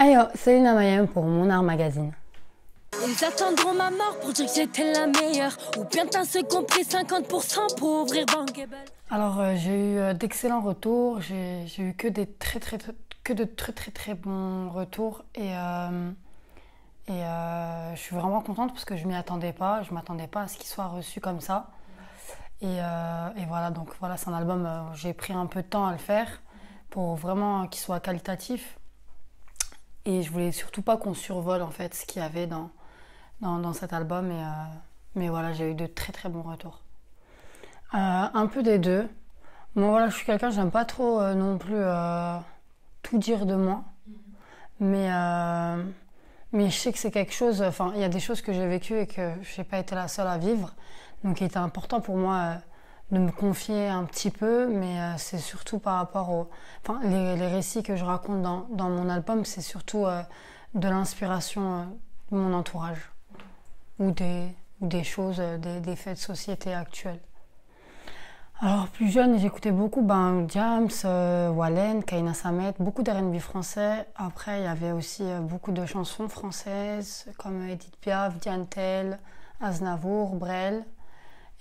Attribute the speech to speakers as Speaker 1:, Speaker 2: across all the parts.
Speaker 1: Ayo, Selina Mayem pour Mon Art Magazine.
Speaker 2: Ils attendront ma mort pour dire que j'étais la meilleure. Ou bien t'as ce compris 50% pour ouvrir Bankable.
Speaker 1: Alors j'ai eu d'excellents retours, j'ai eu que de très bons retours et je suis vraiment contente parce que je m'y attendais pas, je m'attendais pas à ce qu'il soit reçu comme ça. Et voilà, donc voilà, c'est un album, j'ai pris un peu de temps à le faire pour vraiment qu'il soit qualitatif. Et je voulais surtout pas qu'on survole en fait ce qu'il y avait dans cet album. Mais voilà, j'ai eu de très bons retours. Un peu des deux. Moi voilà, je suis quelqu'un, j'aime pas trop non plus tout dire de moi. Mais je sais que c'est quelque chose, enfin il y a des choses que j'ai vécues et que je n'ai pas été la seule à vivre. Donc il était important pour moi de me confier un petit peu, mais c'est surtout par rapport aux... Enfin les récits que je raconte dans mon album, c'est surtout de l'inspiration de mon entourage ou des choses, des faits de société actuels. Alors plus jeune, j'écoutais beaucoup Diams, Wallen, Kaina Samet, beaucoup d'R&B français. Après, il y avait aussi beaucoup de chansons françaises comme Edith Piaf, Diane Tell, Aznavour, Brel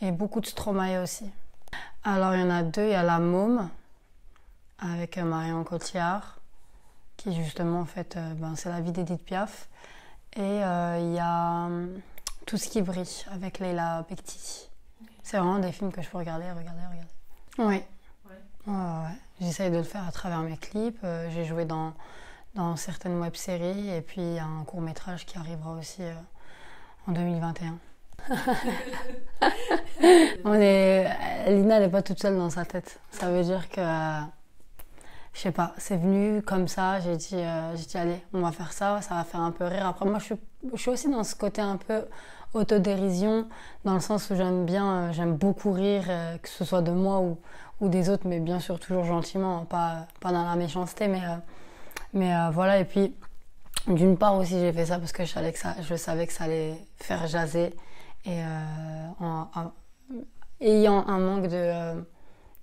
Speaker 1: et beaucoup de Stromae aussi. Alors il y en a deux, il y a La Môme avec Marion Cotillard qui justement en fait c'est la vie d'Edith Piaf et il y a Tout ce qui brille avec Leila Bekti. C'est vraiment des films que je peux regarder. Oui. Ouais. J'essaye de le faire à travers mes clips. J'ai joué dans certaines web-séries et puis il y a un court-métrage qui arrivera aussi en 2021. Lina n'est pas toute seule dans sa tête. Ça veut dire que, je sais pas, c'est venu comme ça. J'ai dit allez, on va faire ça va faire un peu rire. Après moi je suis aussi dans ce côté un peu autodérision, dans le sens où j'aime beaucoup rire, que ce soit de moi ou des autres, mais bien sûr toujours gentiment, pas dans la méchanceté, mais voilà. Et puis d'une part aussi j'ai fait ça parce que je savais que ça allait faire jaser et ayant un manque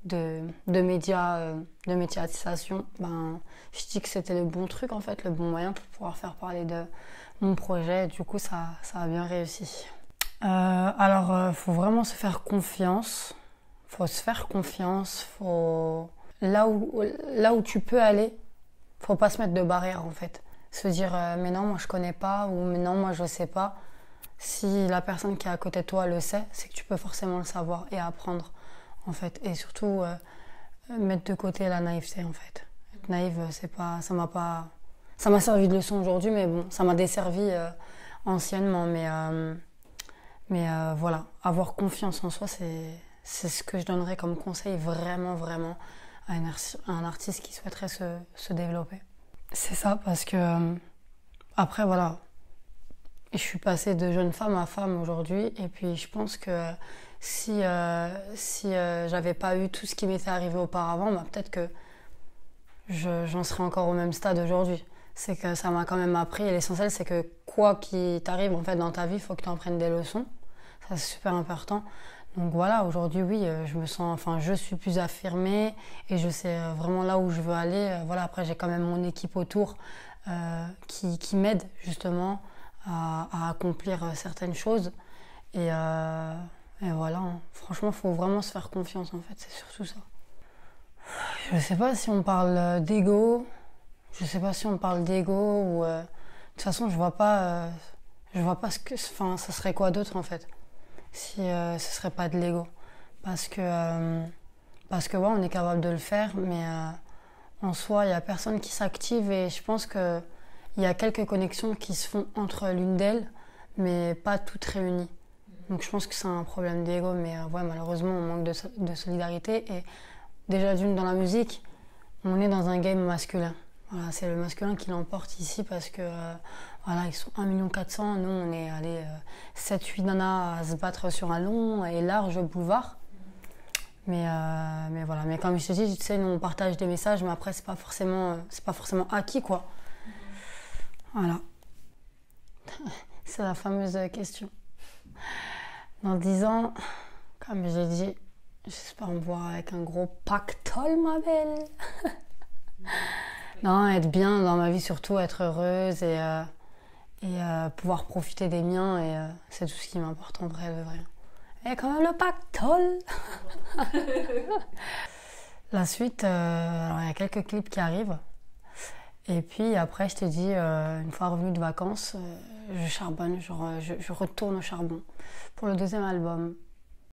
Speaker 1: de médias, de médiatisation, je dis que c'était le bon truc en fait, le bon moyen pour pouvoir faire parler de mon projet. Du coup ça a bien réussi. Alors faut vraiment se faire confiance, là où tu peux aller, faut pas se mettre de barrière en fait, se dire mais non moi je connais pas ou mais non moi je sais pas. Si la personne qui est à côté de toi le sait, c'est que tu peux forcément le savoir et apprendre en fait. Et surtout mettre de côté la naïveté en fait. Être naïve, ça m'a servi de leçon aujourd'hui, mais bon, ça m'a desservi anciennement. Mais voilà, avoir confiance en soi, c'est ce que je donnerais comme conseil vraiment à un artiste qui souhaiterait se développer. C'est ça, parce que après voilà, je suis passée de jeune femme à femme aujourd'hui, et puis je pense que si j'avais pas eu tout ce qui m'était arrivé auparavant, peut-être que j'en serais encore au même stade aujourd'hui. C'est que ça m'a quand même appris, et l'essentiel c'est que quoi qu'il t'arrive en fait dans ta vie, il faut que tu en prennes des leçons. Ça c'est super important. Donc voilà, aujourd'hui oui, je suis plus affirmée et je sais vraiment là où je veux aller. Voilà, après j'ai quand même mon équipe autour qui m'aide justement à accomplir certaines choses. Et voilà, franchement, il faut vraiment se faire confiance en fait, c'est surtout ça. Je sais pas si on parle d'ego, ou de toute façon je vois pas ça serait quoi d'autre en fait, si ce serait pas de l'ego. Parce que ouais, on est capable de le faire, mais en soi, il y a personne qui s'active et je pense que il y a quelques connexions qui se font entre l'une d'elles, mais pas toutes réunies. Donc je pense que c'est un problème d'ego, mais ouais, malheureusement, on manque de solidarité. Et déjà d'une, dans la musique, on est dans un game masculin. Voilà, c'est le masculin qui l'emporte ici parce que voilà, ils sont 1 400 000, nous on est 7-8 nanas à se battre sur un long et large boulevard. Mais voilà, mais comme je te dis, tu sais, nous on partage des messages, mais après c'est pas forcément acquis quoi. Voilà. C'est la fameuse question. Dans 10 ans, comme j'ai dit, j'espère me voir avec un gros pactole, ma belle. Non, être bien dans ma vie, surtout être heureuse et pouvoir profiter des miens. Et c'est tout ce qui m'importe en vrai de vrai. Et quand même le pactole. La suite, alors il y a quelques clips qui arrivent. Et puis après, je te dis, une fois revenue de vacances, je charbonne, je retourne au charbon pour le deuxième album.